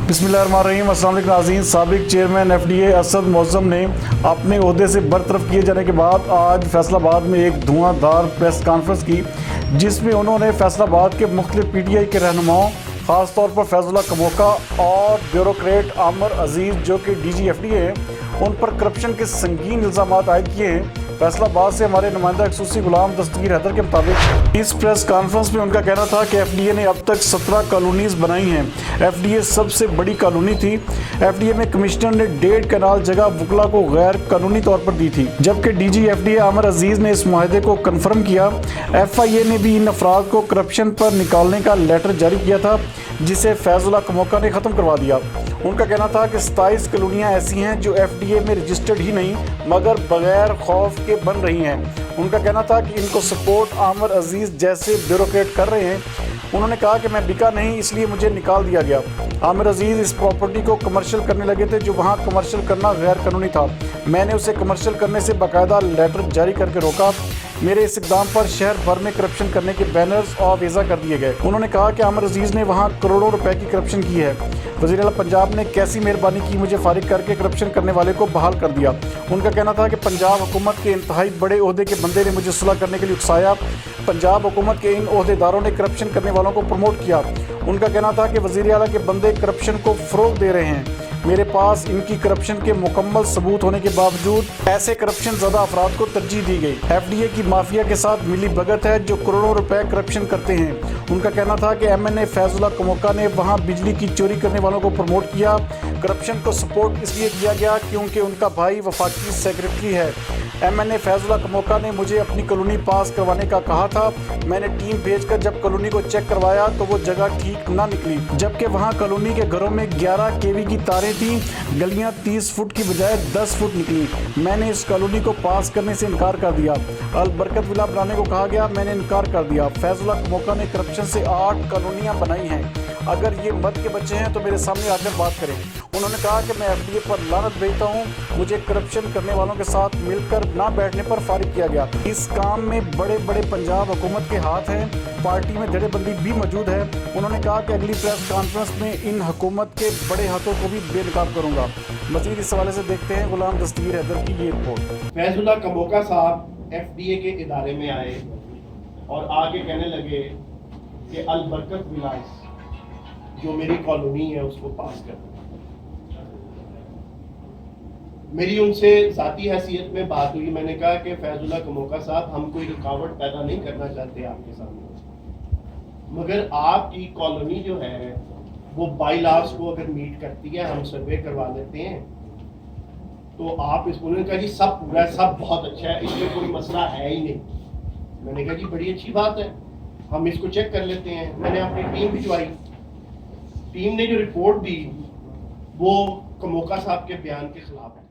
बिस्मिल्लाहिर्रहमानिर्रहीम। अस्सलाम वालेकुम नाज़रीन। साबिक चेयरमैन FDA असद मोअज़्ज़म ने अपने ओहदे से बरतरफ किए जाने के बाद आज फैसलाबाद में एक धुआंधार प्रेस कॉन्फ्रेंस की, जिसमें उन्होंने फैसलाबाद के मुख्तलिफ PTI के रहनुमाओं, ख़ास तौर पर फैज़ुल्लाह कमोका और ब्यूरोक्रेट आमिर अजीज़ जो कि DG FDA हैं, उन पर करप्शन के संगीन इल्ज़ामात आयद किए हैं। फैसलाबाद से हमारे नुमाइंदा खसूसी गुलाम दस्तगीर हैदर के मुताबिक इस प्रेस कॉन्फ्रेंस में उनका कहना था कि FDA ने अब तक 17 कॉलोनीज बनाई हैं। FDA सबसे बड़ी कॉलोनी थी। FDA में कमिश्नर ने 1.5 कनाल जगह वकला को गैर कानूनी तौर पर दी थी, जबकि DG FDA आमिर अजीज़ ने इस मुआहदे को कन्फर्म किया। FIA ने भी इन अफराद को करप्शन पर निकालने का लेटर जारी किया था, जिसे फैज़ुल्लाह कमोका ने ख़त्म करवा दिया। उनका कहना था कि 27 कॉलोनियाँ ऐसी हैं जो FDA में रजिस्टर्ड ही नहीं मगर बगैर खौफ के बन रही हैं। उनका कहना था कि इनको सपोर्ट आमिर अजीज़ जैसे ब्यूरोक्रेट कर रहे हैं। उन्होंने कहा कि मैं बिका नहीं, इसलिए मुझे निकाल दिया गया। आमिर अजीज़ इस प्रॉपर्टी को कमर्शियल करने लगे थे, जो वहाँ कमर्शियल करना गैर कानूनी था। मैंने उसे कमर्शियल करने से बाकायदा लेटर जारी करके रोका। मेरे इस इक़दाम पर शहर भर में करप्शन करने के बैनर्स और वीज़ा कर दिए गए। उन्होंने कहा कि आमिर अजीज़ ने वहाँ करोड़ों रुपए की करप्शन की है। वज़ीर आला पंजाब ने कैसी मेहरबानी की, मुझे फारिग करके करप्शन करने वाले को बहाल कर दिया। उनका कहना था कि पंजाब हुकूमत के इंतहाई बड़े ओहदे के बंदे ने मुझे सुलह करने के लिए उकसाया। पंजाब हुकूमत के इन ओहदेदारों ने करप्शन करने वालों को प्रमोट किया। उनका कहना था कि वज़ीर आला के बंदे करप्शन को फ़रोग़ दे रहे हैं। मेरे पास इनकी करप्शन के मुकम्मल सबूत होने के बावजूद ऐसे करप्शन ज़्यादा अफराद को तरजीह दी गई। FDA की माफिया के साथ मिली भगत है जो करोड़ों रुपए करप्शन करते हैं। उनका कहना था कि MNA फैज़ुल्लाह कमोका ने वहां बिजली की चोरी करने वालों को प्रमोट किया। करप्शन को सपोर्ट इसलिए किया गया क्योंकि उनका भाई वफाकी सेक्रेटरी है। MNA फैज़ुल्लाह कमोका ने मुझे अपनी कॉलोनी पास करवाने का कहा था। मैंने टीम भेजकर जब कॉलोनी को चेक करवाया तो वो जगह ठीक ना निकली, जबकि वहाँ कॉलोनी के घरों में 11 kV की तारें थी। गलियां 30 फुट की बजाय 10 फुट निकली। मैंने इस कॉलोनी को पास करने से इनकार कर दिया। अल बरकत विला बनाने को कहा गया, मैंने इनकार कर दिया। फैज़ुल्लाह कमोका ने करप्शन से 8 कॉलोनियाँ बनाई हैं। अगर ये मद के बच्चे हैं तो मेरे सामने आकर बात करें। उन्होंने कहा कि मैं FDA पर लानत भेजता हूँ। मुझे करप्शन करने वालों के साथ मिलकर ना बैठने पर फारिग किया गया। इस काम में बड़े बड़े पंजाब हुकूमत के हाथ हैं। पार्टी में धड़ेबंदी भी मौजूद है। उन्होंने कहा कि अगली प्रेस कॉन्फ्रेंस में इन हुकूमत के बड़े हाथों को भी बेनकाब करूँगा। मज़ीद इस हवाले से देखते हैं गुलाम दस्तगीर हैदर की ये रिपोर्ट। फैज़ुल्लाह कमोका साहब FDA के इदारे में आए और आगे कहने लगे कि अल बरकत विलास जो मेरी कॉलोनी है उसको पास कर। मेरी उनसे ज़ाती हैसियत में बात हुई। मैंने कहा कि फैज़ुल्लाह कमोका साहब, हम कोई रुकावट पैदा नहीं करना चाहते आपके सामने, मगर आपकी कॉलोनी जो है वो बाई लॉस को अगर मीट करती है, हम सर्वे करवा लेते हैं तो आप इसको। उन्होंने कहा जी सब पूरा है, सब बहुत अच्छा है, इसमें कोई मसला है ही नहीं। मैंने कहा जी बड़ी अच्छी बात है, हम इसको चेक कर लेते हैं। मैंने अपनी टीम भिजवाई। टीम ने जो रिपोर्ट दी वो कमोका साहब के बयान के खिलाफ है।